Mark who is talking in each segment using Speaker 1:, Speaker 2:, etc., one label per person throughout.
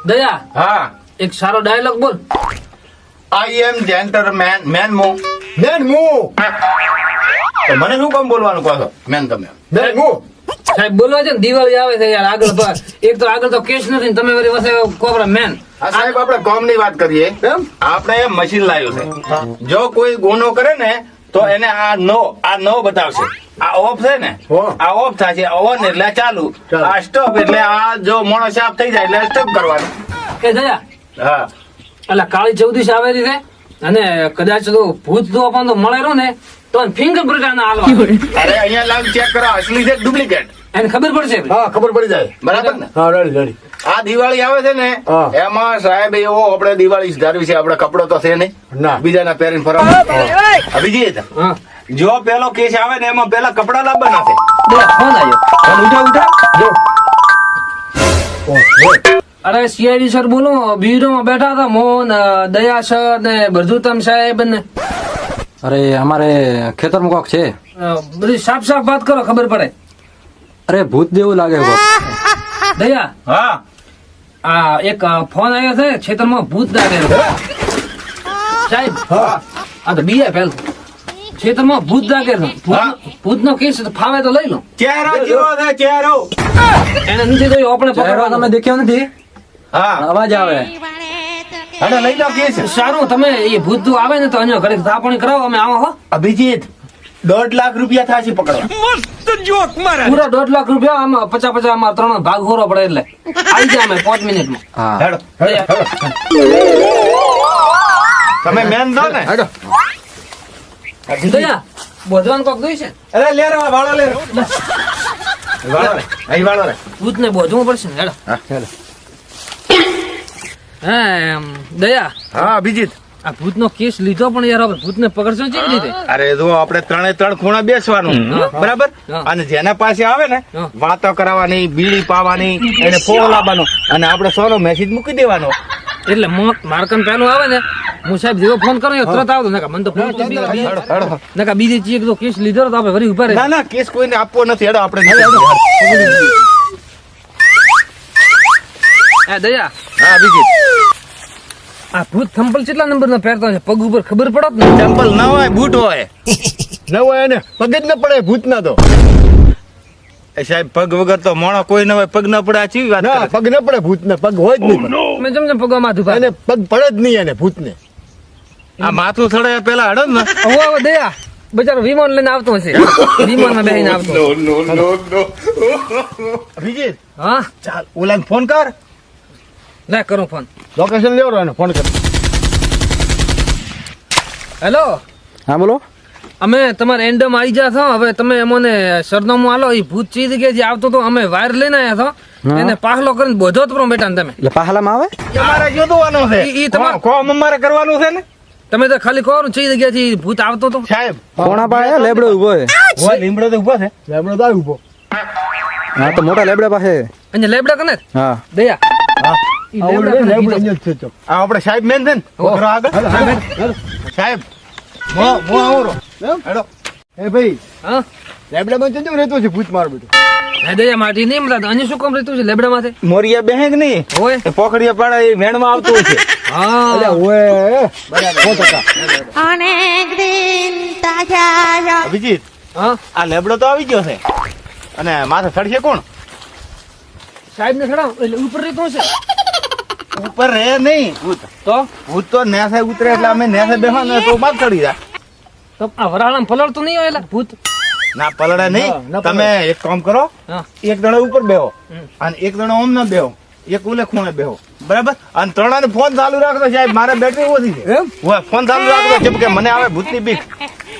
Speaker 1: દયા
Speaker 2: હા
Speaker 1: એક સારો ડાયલોગ બોલ.
Speaker 2: આઈ એમ જેન્ટલમેન મેન મો
Speaker 3: મેન મુ
Speaker 2: તો મને શું કામ બોલવાનું કહો છો મેન તમે
Speaker 3: મેન મુ
Speaker 1: સાહેબ બોલવા છે ને દિવાળી આવે છે યાર આગળ તો એક તો આગળ તો કેસ નથી ને તમે વળી વસે કોબરા મેન.
Speaker 2: આ સાહેબ આપણે કોમની વાત કરીએ
Speaker 3: એમ
Speaker 2: આપણે મશીન લાવ્યું છે જો કોઈ ગુનો કરે ને તો એને આ નો બતાવશે આ ઓફ છે ને
Speaker 3: હા.
Speaker 2: આ ઓફ થાય છે ઓન એટલે ચાલુ
Speaker 3: ચાલુ.
Speaker 2: આ સ્ટોપ એટલે આ જો મોણો સાફ થઈ જાય એટલે સ્ટોપ કરવાનું
Speaker 1: એ દયા
Speaker 2: હા
Speaker 1: એટલે કાળી ચૌદશ આવેલી છે અને કદાચ તો ભૂત તો આપણને તો મળેલું ને તો ફિંગરપ્રિન્ટ આના હાલવા
Speaker 2: અરે અહીંયા લાવ ચેક કરો અસલી છે ડુપ્લિકેટ
Speaker 1: એને ખબર પડશે.
Speaker 3: હા ખબર પડી જાય
Speaker 2: બરાબર ને
Speaker 3: હા રેડી રેડી
Speaker 2: આ દિવાળી આવે છે ને
Speaker 3: હા.
Speaker 2: એમાં સાહેબ એવો આપણે દિવાળી ધારવી છે આપણે કપડો તો છે નહીં
Speaker 3: ના.
Speaker 2: બીજાના પહેરીને ફરવા બીજી રીતે
Speaker 1: હા
Speaker 2: જો પેલો કેસ આવે ને એમાં પેલા કપડા લાવવાના છે
Speaker 1: દયા ફોન આવ્યો.
Speaker 2: ચાલ ઉઠા ઉઠા
Speaker 3: જો ઓ હોય
Speaker 1: અરે સીઆઈડી સર બોલો બ્યુરોમાં બેઠા હતા મોહન દયા સર ને ભરજુતમ સાહેબ ને
Speaker 4: અરે અમારે ખેતરમાં કોક છે.
Speaker 1: બધી સાફ સાફ વાત કરો ખબર પડે.
Speaker 4: અરે ભૂત જેવું લાગે કોક.
Speaker 1: દયા
Speaker 2: હા
Speaker 1: આ એક ફોન આવ્યો છે ખેતરમાં ભૂત લાગે છે. સાહેબ
Speaker 3: હા
Speaker 1: આ તો બીયા પેલ ખેતરમાં ભૂત લાગે છે.
Speaker 2: હા.
Speaker 1: ભૂતનો કેસ ફાવે તો લઈ લો.
Speaker 2: ચહેરો જેવો છે ચહેરો
Speaker 1: એને નથી જોયું આપણે
Speaker 4: ચહેરો
Speaker 1: પકડવાનો.
Speaker 4: તમે દેખ્યો નથી.
Speaker 2: હા
Speaker 4: અવાજ આવે.
Speaker 2: અને લઈ જાઓ કેસ
Speaker 1: સારું તમે એ ભૂત જો આવે ને તો અહીંયા ઘરે થાપણી કરાવો અમે આવો હો.
Speaker 2: અભિજીત 1.5 લાખ રૂપિયા થાશે પકડવા
Speaker 1: પૂરા 1.5 લાખ રૂપિયા આમાં 50 આમાં 3 ભાગ હોરો પડે એટલે આવી જાય અમે 5 મિનિટમાં.
Speaker 4: હા
Speaker 2: હેડો તમે મેન છો ને
Speaker 3: હેડો
Speaker 1: દયા બોધવાનું કોક દઈ છે.
Speaker 2: અરે લે રે વાળો લે વાળો રે અહીં વાળો રે
Speaker 1: ભૂતને બોધવું પડશે ને હેડો.
Speaker 2: હા હેડો
Speaker 1: હા એમ, દયા
Speaker 2: હા અભિજીત
Speaker 1: આ ભૂતનો કેસ લીધો પણ યાર હવે ભૂતને પકડશો કેવી રીતે?
Speaker 2: અરે જો આપણે 3 ખૂણા બેસવાનું
Speaker 1: હા.
Speaker 2: બરાબર
Speaker 1: હા.
Speaker 2: અને જેના પાસે આવે ને
Speaker 1: હા.
Speaker 2: વાતો કરવાની બીડી પાવાની એને ફોન લાવવાનો અને આપણે સોનો મેસેજ મૂકી દેવાનો
Speaker 1: એટલે મારકન પેલું આવે ને હું સાહેબ જેવો ફોન કરું એ તરત આવતો નકા મને તો ફોન
Speaker 2: હેડો હેડો
Speaker 1: નકા બીજી ચીજ તો કેસ લીધો તો આપણે વળી ઉભા રહે.
Speaker 2: ના ના કેસ કોઈને આપવો નથી હેડો આપણે
Speaker 1: એ દયા
Speaker 2: હા અભિજીત
Speaker 1: આ ભૂત થંપલ કેટલા નંબર નો પહેરતો છે પગ ઉપર ખબર પડત ને.
Speaker 2: ચંપલ ન હોય બૂટ હોય
Speaker 3: ન હોય એને પગ જ ન પડે ભૂત ના તો
Speaker 2: એ સાહેબ પગ વગર તો મોણો કોઈ ન હોય પગ ન પડે આ ચીવી વાત
Speaker 3: ના
Speaker 2: કરે છે?
Speaker 3: પગ ન પડે ભૂત ને પગ હોય જ નહીં
Speaker 1: મેં જમ પગમાં માથું
Speaker 3: એને પગ પડે જ નહીં એને ભૂત ને
Speaker 2: આ માથું થડે પેલા હડો ને
Speaker 1: હવે દયા બચારો વિમાન લઈને આવતો હશે વિમાનમાં બેસીને આવતો.
Speaker 2: અભિજીત
Speaker 1: હા
Speaker 2: ચાલ ઓલાને ફોન કર
Speaker 1: લે કરું ફોન.
Speaker 3: લોકેશન લેવો એને ફોન કર
Speaker 1: હેલો
Speaker 4: હા બોલો.
Speaker 1: અમે તમારે એન્ડમ આવી ગયા છો હવે તમે અમને સરનામું આલો એ ભૂત ચીજ કે જે આવતો તો અમે વાયર લઈને આવ્યા છો
Speaker 4: હા.
Speaker 1: એને પાહલો કરીને બોધો તો બેટા ને તમે
Speaker 4: એટલે પાહલામાં આવે.
Speaker 2: તમારે જોવાનું છે
Speaker 1: ઈ તમારે-
Speaker 2: કોમ અમારે કરવાનું છે ને
Speaker 1: તમે તો ખાલી કહો ચી જગ્યાથી ભૂત આવતો તો
Speaker 2: સાહેબ
Speaker 4: કોણા પાસે લેબડો ઉભો છે.
Speaker 2: હોય લીમડો તો ઉભો છે
Speaker 3: લેબડો તો આવી ઉભો
Speaker 4: હા તો મોટા લેબડા પાસે.
Speaker 1: અહીંયા લેબડા કને
Speaker 4: હા
Speaker 1: દયા
Speaker 2: હા
Speaker 1: ઈ
Speaker 3: આ
Speaker 1: લેબડા
Speaker 3: ઓલો
Speaker 1: કને
Speaker 3: લેબડો
Speaker 1: કીધો.
Speaker 3: અહીંયા જ છે તો
Speaker 2: આ આપણે સાહેબ મેન છે ને
Speaker 1: ઓહ.
Speaker 2: કરો આગળ
Speaker 3: હેડો, હેડો, હેડો.
Speaker 2: સાહેબ મો આવરો
Speaker 3: એમ?
Speaker 2: હેડો
Speaker 3: એ ભાઈ
Speaker 1: હા
Speaker 3: લેબડામાં કેમ રહેતો છે ભૂત માર બેટો
Speaker 1: હે દયા માટી નહીં મળતા અહીંયા શું કામ રહેતું છે લેબડા માથે
Speaker 2: મોરિયા બેહેગ નહીં
Speaker 1: હોય
Speaker 2: એ પોખડિયા પાડા એ વેણમાં આવતું છે
Speaker 1: હા
Speaker 3: અલ્યા ઓએ 100%.
Speaker 5: অনেক দিন তাজা
Speaker 2: અભિજીત
Speaker 1: હા
Speaker 2: આ લેબડો તો આવી ગયો છે અને માથે ચડશે કોણ
Speaker 1: સાહેબ ને ખડા એટલે ઉપર રહેતો છે
Speaker 2: ઉપર રહે નહીં ભૂત
Speaker 1: તો
Speaker 2: ભૂત તો નેસે ઉતરે એટલે અમે નેસે બેહવા તો માથ ચડી જાય
Speaker 1: તો આ વરાળામાં પલળતું નહીં હોય એટલે ભૂત
Speaker 2: ના પલળે
Speaker 3: ના,
Speaker 2: નહીં
Speaker 3: ના
Speaker 2: તમે એક કામ કરો
Speaker 1: હા
Speaker 2: એક જણો ઉપર બેહો
Speaker 1: હમ.
Speaker 2: અને એક જણો ઓમ ના બેહો એક ઉલે ખૂણે બેહો બરાબર અને ત્રણાને ફોન ચાલુ રાખતો સાહેબ મારે બેટરી ઓછી છે
Speaker 3: એમ
Speaker 2: હોય ફોન ચાલુ રાખતો જેમ કે મને આવે ભૂતની બીક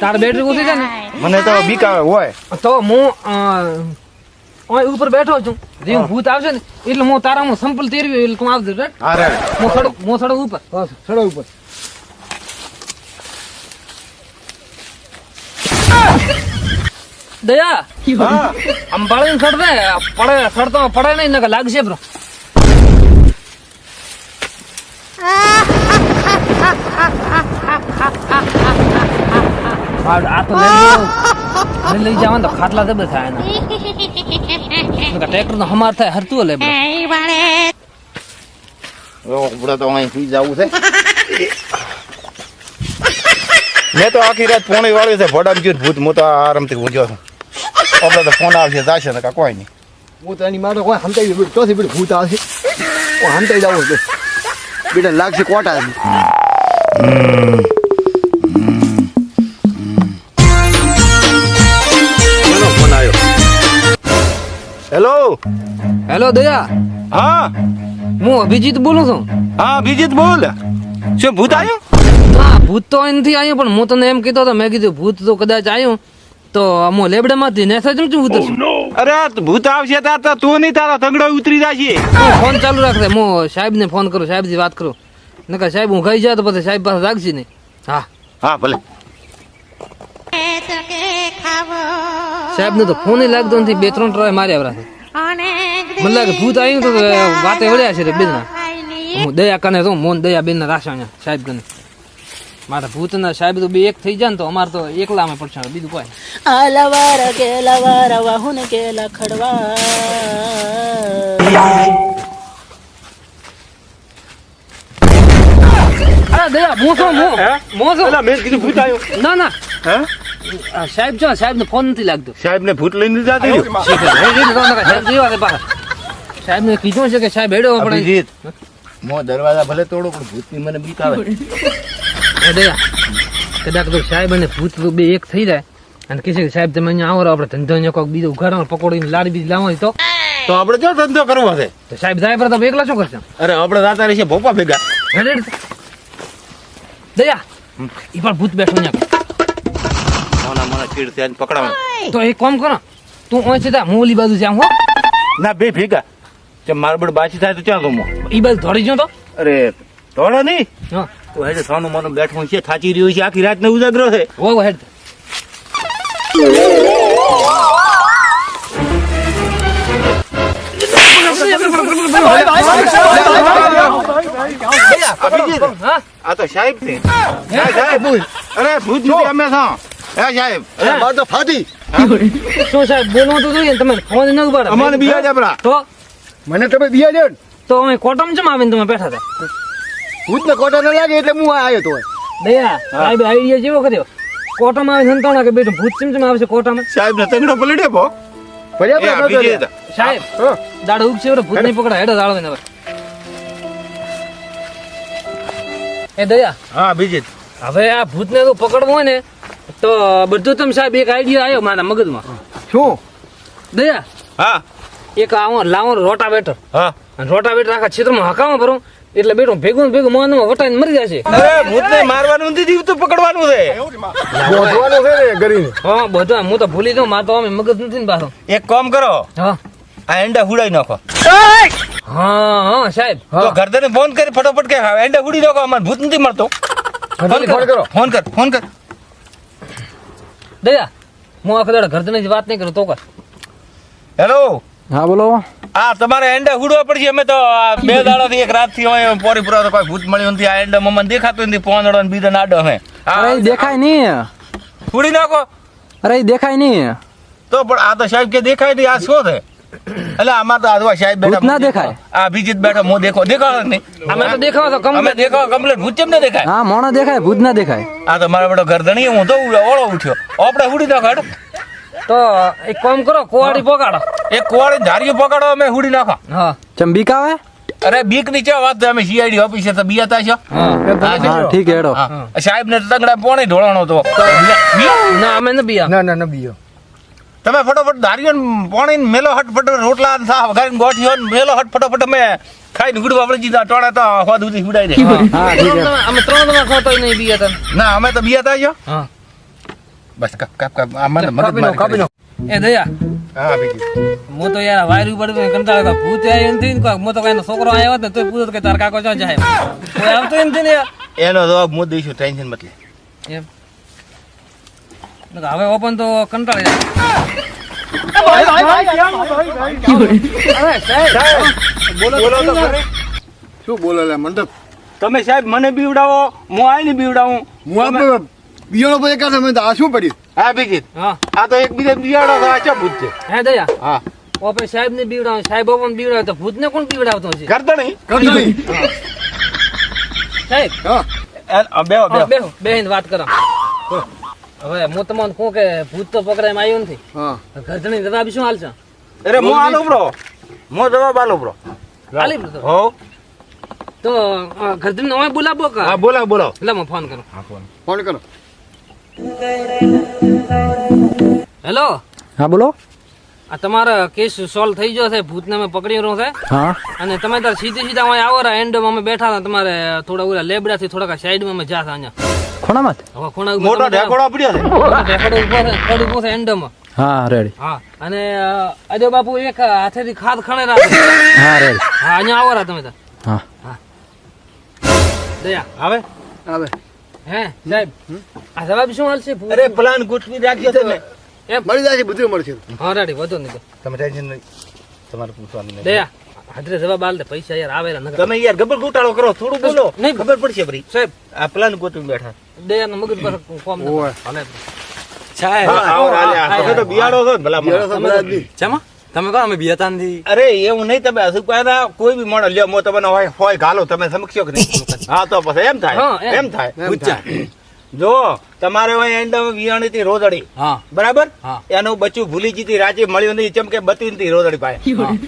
Speaker 1: તાર બેટરી ઓછી છે ને
Speaker 2: મને તો બીક આવે હોય
Speaker 1: તો હું અહીં ઉપર બેઠો છું જેવું ભૂત આવશે ને એટલે હું તારામાં સંપલ તેરવી એટલે તું આવજો right?
Speaker 2: હા રે
Speaker 1: હું થોડો ઉપર
Speaker 3: હા ચડો ઉપર
Speaker 1: દયા
Speaker 2: હા
Speaker 1: આમ બાળીને સડવે પડે સડતો પડે નહીં નકર લાગશે બ્રો આ તો લઈ જવાનું તો ખાટલા દબે થાય એના ટ્રેક્ટર નો હમાર થાય હરતું લે
Speaker 5: এইবারে
Speaker 2: આપણે તો અહીંથી જવું છે. મેં તો આખી રાત ફોન વાળ્યો છે ભોડામ ગયું ભૂત. હું તો આરામથી ઊંઘ્યો છું. આપણે તો ફોન આવશે જાશે ને કાંઈ કોઈ નહીં.
Speaker 3: હું તો એની માટે કોઈ સમજાવી બેઠું ચોથી બેઠું ભૂત આવશે સમજાઈ જવું છે બેટા લાગશે કોટા
Speaker 2: કોનો ફોન આવ્યો? હેલો.
Speaker 1: હેલો દયા,
Speaker 2: હા
Speaker 1: હું અભિજીત બોલું છું.
Speaker 2: હા બીજીત બોલ. શું ભૂત આવ્યું?
Speaker 1: હા, ભૂત તો અહીંથી આવ્યું, પણ હું તને એમ કીધો હતો, મેં કીધું ભૂત તો કદાચ આવ્યું તો અમો લેબડામાંથી ને સજમ શું ઉતરશું.
Speaker 2: અરે ભૂત આવશે તાર તો તું નહીં તારા તંગડો ઉતરી જશે.
Speaker 1: ફોન ચાલુ રાખશે, હું સાહેબને ફોન કરું, સાહેબથી વાત કરું. નકર સાહેબ હું ખાઈ જાય તો પછી સાહેબ પાસે રાખશે નહીં. હા
Speaker 2: હા ભલે.
Speaker 5: તકે ખાવો
Speaker 1: સાહેબને તો ફોન લાગતો નથી, 2-3 ટ્રાય માર્યા રાખે.
Speaker 5: અનેક
Speaker 1: મને લાગે ભૂત આવ્યું તો વાતે વળ્યા છે રે બેના.
Speaker 5: દિન
Speaker 1: હું દયા કને તો મોન દયા બેન ના રાશા સાહેબ કને. મારા ભૂતના સાહેબ તો બે એક થઈ જાય ને તો અમારે તો એકલામાં પડશે, બીજું કોઈ.
Speaker 6: આલવાર કેલવાર વાહુન કેલા ખડવા
Speaker 1: અરે દયા મોસો મોસો
Speaker 2: પેલા મેં કીધું ભૂત આવ્યું.
Speaker 1: ના ના
Speaker 2: હે
Speaker 1: આ સાહેબ છો, સાહેબ ને ફોન નથી લાગતો.
Speaker 2: સાહેબ ને ભૂત લઈને જાતી રહ્યું.
Speaker 1: સાહેબ જેવા છે પાછા. સાહેબ ને કીધું છે કે સાહેબ હેડો આપણે.
Speaker 2: અભિજીત મો દરવાજા ભલે તોડો પણ ભૂતની મને બીક આવે.
Speaker 1: એ દયા કદાચ તો સાહેબ અને ભૂત બે એક થઈ જાય અને કહે છે કે સાહેબ તમે અહીંયા આવો, આપણે ધંધો અહીંયા કોઈક બીજો ઉઘાડો પકોડીને લાડી બીજી લાવો તો
Speaker 2: તો આપણે જો ધંધો કરવો છે.
Speaker 1: તો સાહેબ જાય પર તો એકલા શું કરશે?
Speaker 2: અરે આપણે રાતા રહીએ ભોપા ભેગા.
Speaker 1: હેડ દયા ઈ પણ ભૂત બેઠો અહીંયા.
Speaker 2: મોના મોના ચીડ ત્યાં પકડાવા.
Speaker 1: તો એક કામ કરો, તું ઓય છે હું ઓલી બાજુ છે આમ હો.
Speaker 2: ના બે ભેગા જે મારબડ બાચી થાય તો ક્યાં તો
Speaker 1: ઈ બાજુ ધોડી જો તો.
Speaker 2: અરે ધોળો નહીં
Speaker 1: હા
Speaker 2: તો હેડે સોનું મોનું બેઠું છે, થાચી રહ્યું છે, આખી રાત ને ઉજાગરો છે.
Speaker 1: ઓ હેડ. હા
Speaker 2: આ તો સાહેબ છે. સાહેબ અરે ભૂત નથી અમે છો. હે સાહેબ
Speaker 3: માર તો ફાટી
Speaker 1: શું સાહેબ બોલવું તો જોઈએ ને, તમે ફોન ન ઉપાડો.
Speaker 2: અમારે બિયા જબરા.
Speaker 1: તો
Speaker 3: મને તમે બિયા દે ને
Speaker 1: તો અમે કોટમ ચમ આવીને તમે બેઠા હતા.
Speaker 3: ભૂત ને કોટા ન લાગે એટલે હું આવ્યો તો
Speaker 1: દયા સાહેબ આઈડિયા જેવો કર્યો. કોટામાં આવે સંતાણા કે બેટો ભૂત ચમ આવશે કોટામાં.
Speaker 2: સાહેબ ને તંગડો પલડે ભો.
Speaker 3: ફર્યા
Speaker 2: એ અભિજીત
Speaker 1: સાહેબ
Speaker 3: હા
Speaker 1: દાડો ઉગશે એટલે ભૂત નહીં પકડા. હેડો દાડો ને હવે. એ દયા
Speaker 2: હા અભિજીત
Speaker 1: હવે આ ભૂતને તો પકડવું હોય ને તો બધું તમે સાહેબ એક આઈડિયા આવ્યો મારા મગજમાં.
Speaker 3: શું
Speaker 1: દયા
Speaker 2: હા
Speaker 1: એક આવો લાવો રોટાવેટર,
Speaker 2: હા
Speaker 1: અને રોટાવેટર આખા ક્ષેત્રમાં હકામાં ભરું એટલે બેટો ભેગું ને ભેગું મોનમાં વટાઈને મરી જશે.
Speaker 2: અરે ભૂતને મારવાનું નથી, જીવતું પકડવાનું છે.
Speaker 3: ગોઠવાનો છે ને કરીને
Speaker 1: હા બધા હું તો ભૂલી જાઉં, મારે તો અમે મગજ નથી ને પાછો.
Speaker 2: એક કામ કરો
Speaker 1: હા
Speaker 2: આ એંડા હુડાઈ નાખો.
Speaker 1: હા હા સાહેબ
Speaker 2: તો ગરદને ફોન કરી ફટોફટ કે હા એંડા હુડી નાખો, અમાર ભૂત નથી મળતો.
Speaker 3: ફોન કરો
Speaker 2: ફોન કર ફોન કર.
Speaker 1: દયા હું આખા દાડા ઘરથી વાત નહીં કરું તો કર.
Speaker 2: હેલો
Speaker 4: હા બોલો.
Speaker 2: આ તમારે એંડા હુડવા પડશે. અમે તો આ 2 દાડાથી એક રાતથી હોય પોરી પુરા તો કોઈ ભૂત મળ્યું નથી. આ એંડા મમ્મા દેખાતું નથી, પોંદડો ને બીજો નાડો હે.
Speaker 4: અરે ઈ દેખાય નહીં.
Speaker 2: હુડી નાખો
Speaker 4: અરે ઈ દેખાય નહીં.
Speaker 2: તો પણ આ તો સાહેબ કે દેખાય નહીં. આ શું છે? એટલે આમાં તો આદવા સાહેબ બેઠા
Speaker 4: ભૂત ના દેખાય.
Speaker 2: આ અભિજીત બેઠા મો દેખો દેખાડો નહીં.
Speaker 1: અમે તો દેખાવ તો કમ
Speaker 2: અમે દેખાવ કમ્પ્લીટ ભૂત કેમ ન દેખાય?
Speaker 4: હા મોણો દેખાય, ભૂત ના દેખાય.
Speaker 2: આ તો મારા બેટો ગરદણી હું તો ઓળો ઉઠ્યો. આપણે હુડી નાખો.
Speaker 1: તો એક કામ કરો, કુવાડી પગાડો.
Speaker 2: એક કુવાડી ધારીઓ પકડો, અમે હુડી નાખો.
Speaker 1: હા
Speaker 4: ચંબીક આવે.
Speaker 2: અરે બીક ની ચા વાત છે, અમે સીઆઈડી ઓફિસર તો બિયાતા છો.
Speaker 4: હા ઠીક હેડો.
Speaker 2: સાહેબ ને તંગડા પોણી ઢોળાણો તો
Speaker 1: ના અમે ન બિયા.
Speaker 3: ના ના ના બીયો
Speaker 2: તમે ફટોફટ ધારીઓ પોણી મેલો હટ ફટોફટ રોટલા ને શાક વઘારીને ગોઠીઓ ને મેલો હટ ફટોફટ અમે ખાઈને ગુડવા આપણે જીધા ટોળા તો હોદ ઉધી ઉડાઈ દે.
Speaker 4: હા ઠીક હે.
Speaker 1: અમે 3 દવા ખાતો નહીં બિયા તને.
Speaker 2: ના અમે તો બિયાતા છો.
Speaker 1: હા
Speaker 2: બસ કાપ કાપ કાપ આ મને મગજ
Speaker 3: કાપી નો
Speaker 1: એ દયા
Speaker 2: હા બીજી
Speaker 1: હું તો યાર વાયર ઉપર કંટાળો હતો. ભૂત આવ્યો નથી ને કોઈ, હું તો કઈ છોકરો આવ્યો હોત ને તો પૂછો કે તાર કાકો ક્યાં જાય. કોઈ આવતો એમ ને યાર.
Speaker 2: એનો જવાબ હું દઈશું, ટેન્શન મત લે.
Speaker 1: એમ હવે ઓપન તો કંટાળી જાય.
Speaker 3: શું બોલે લે મંડપ
Speaker 2: તમે સાહેબ મને બીવડાવો, હું આઈને બીવડાવું.
Speaker 3: હું આપણે બીયોનો પછી કાઢે મેં આ શું પડ્યું
Speaker 2: હા બીજી
Speaker 1: હા
Speaker 2: આ તો એકબીજા બિયાડો તો આ ચા ભૂત છે.
Speaker 1: હે દયા
Speaker 2: હા
Speaker 1: ઓપન સાહેબ ને બીવડાવે, સાહેબ ઓપન બીવડાવે તો ભૂત ને કોણ બીવડાવતો હશે?
Speaker 2: ગરદણી
Speaker 3: કરતો નહીં
Speaker 1: સાહેબ
Speaker 3: હા
Speaker 2: બેહો બેહો
Speaker 1: બેહો બેહીને વાત કરો હવે હું તમને કહું કે ભૂત તો પકડાય આવ્યું નથી
Speaker 3: હા
Speaker 1: ઘરધણી જવાબ શું હાલશે
Speaker 2: અરે મો આલો બ્રો મો જવાબ આલો બ્રો
Speaker 1: હાલી બધો
Speaker 2: હો
Speaker 1: તો ઘરધણી ઓય બોલાવો કે
Speaker 2: હા બોલાવો બોલાવો
Speaker 1: એટલે હું ફોન કરું
Speaker 3: ફોન કરો
Speaker 1: હેલો
Speaker 4: હા બોલો
Speaker 1: આ તમારો કેસ સોલ્વ થઈ ગયો છે ભૂતને અમે પકડી રહ્યો છે
Speaker 4: હા
Speaker 1: અને તમે તાર સીધા અહીં આવો રા એન્ડમાં અમે બેઠા હતા તમારે થોડા ઓલા લેબડાથી થોડાક સાઈડમાં અમે જાતા અહીંયા
Speaker 4: ખૂણામાં જ?
Speaker 1: હવે ખૂણા ઉપર
Speaker 2: મોટો
Speaker 1: તમે
Speaker 2: ઢેકોડો પડ્યો છે
Speaker 1: ઢેકડો ઉભો છે પડ ઉભો છે એન્ડમાં
Speaker 4: હા રેડી
Speaker 1: હા અને અજો બાપુ એક હાથેથી ખાદ ખણે રાખો
Speaker 4: હા રેડી
Speaker 1: હા અહીંયા આવો રા તમે તાર
Speaker 4: હા
Speaker 1: દયા
Speaker 2: આવે
Speaker 3: આવે
Speaker 1: હે સાહેબ આ જવાબ શું હાલશે
Speaker 2: અરે પ્લાન ગોઠવી રાખ્યો છે મેં
Speaker 3: મળી જાય છે બધું મળશે
Speaker 1: હા રેડી વધો નહીં તો.
Speaker 2: તમે ટેન્શન નહીં તમારે પૂછવાનું નહીં
Speaker 1: દયા હાજરે જવાબ હાલ દે પૈસા યાર આવેલા નકર
Speaker 2: તમે યાર ગબર ગોટાળો કરો થોડું બોલો
Speaker 1: નહીં.
Speaker 2: ખબર પડશે ભરી
Speaker 1: સાહેબ
Speaker 2: આ પ્લાન ગોઠવી બેઠા
Speaker 1: દયા નો મગજ પર કોમ ન
Speaker 3: ઓય.
Speaker 1: હાલે
Speaker 4: સાહેબ
Speaker 2: હા, આવો રાજા.
Speaker 1: હા,
Speaker 2: તમે તો બિયાડો છો ને ભલા
Speaker 3: બિયાડો
Speaker 2: માણસ.
Speaker 3: તો બધા જ નહીં.
Speaker 4: ચમા તમે કહો અમે બિયાતા નથી
Speaker 2: અરે એવું નહીં તમે હસુપાના કોઈ બી માણસ લ્યો મો તમને હોય ઘાલો તમે સમક્ષો કે નહીં હા તો પછી એમ થાય
Speaker 1: હા, એમ.
Speaker 2: એમ થાય
Speaker 4: પૂછ્યા
Speaker 2: જો તમારે હોય એંડામાં વિયાણી હતી રોજડી
Speaker 4: હા
Speaker 2: બરાબર
Speaker 4: હા.
Speaker 2: એનું બચ્ચું ભૂલી જીતી રાજી મળ્યું નહીં ચમકે બતી નથી રોજડી પાસે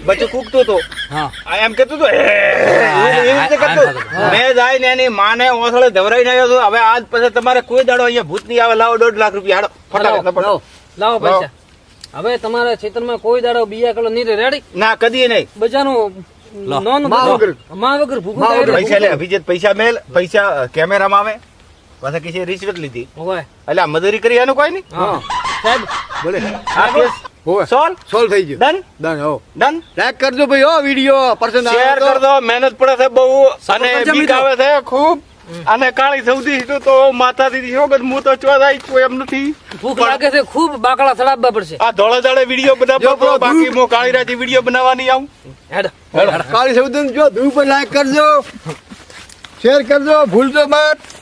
Speaker 2: બચ્ચું કૂકતું હતું
Speaker 4: હા
Speaker 2: આ એમ કેતું હતું એવી રીતે કરતું મેં જાય ને એની માને ઓસળે ધવરાઈને આવ્યો છું હવે આજ પછી તમારે કોઈ દાડો અહીંયા ભૂત નહીં આવે લાવો 1.5 લાખ રૂપિયા હાડો ફટાફટ
Speaker 1: લાવો, લાવો પૈસા હવે તમારા ક્ષેત્રમાં કોઈ દાડો બીયા કલો નહીં રેડી
Speaker 2: ના કદી નહીં
Speaker 1: બજાનું નોન
Speaker 3: માં વગર.
Speaker 1: માં વગર ભૂખું
Speaker 3: માં
Speaker 1: થાય એટલે
Speaker 2: પૈસા લે
Speaker 1: ભૂખું.
Speaker 2: અભિજીત પૈસા મેલ પૈસા કેમેરામાં આવે પાછા કિસે રિશ્વત લીધી
Speaker 1: હોય.
Speaker 2: એટલે આ મજૂરી કરી એનું કોઈ નહીં
Speaker 1: હા સાહેબ
Speaker 3: ભલે
Speaker 2: આ કેસ
Speaker 3: હોવે
Speaker 2: સોલ્વ
Speaker 3: સોલ્વ થઈ ગયું
Speaker 2: ડન
Speaker 3: ડન હો
Speaker 2: ડન
Speaker 3: લાઈક કરજો ભાઈ હો વિડિયો પર્સન
Speaker 2: શેર કર દો મહેનત પડે છે બહુ અને બીક આવે છે ખૂબ અને કાળી સૌથી સીધું તો માતાથી શોગત હું તો ચોદાઈ છું એમ નથી
Speaker 1: ભૂખ લાગે છે ખૂબ બાકડા ચડાવવા પડશે
Speaker 2: આ ધોળા દાડે વિડીયો
Speaker 3: જો
Speaker 2: બનાવવો
Speaker 3: પેલો
Speaker 2: બાકી
Speaker 3: ધૂપ.
Speaker 2: હું કાળી રાતી વિડીયો બનાવવાની આવું
Speaker 1: હેડ
Speaker 3: કાળી સૌદન જો ધૂપ પર લાઈક કરજો શેર કરજો ભૂલજો મત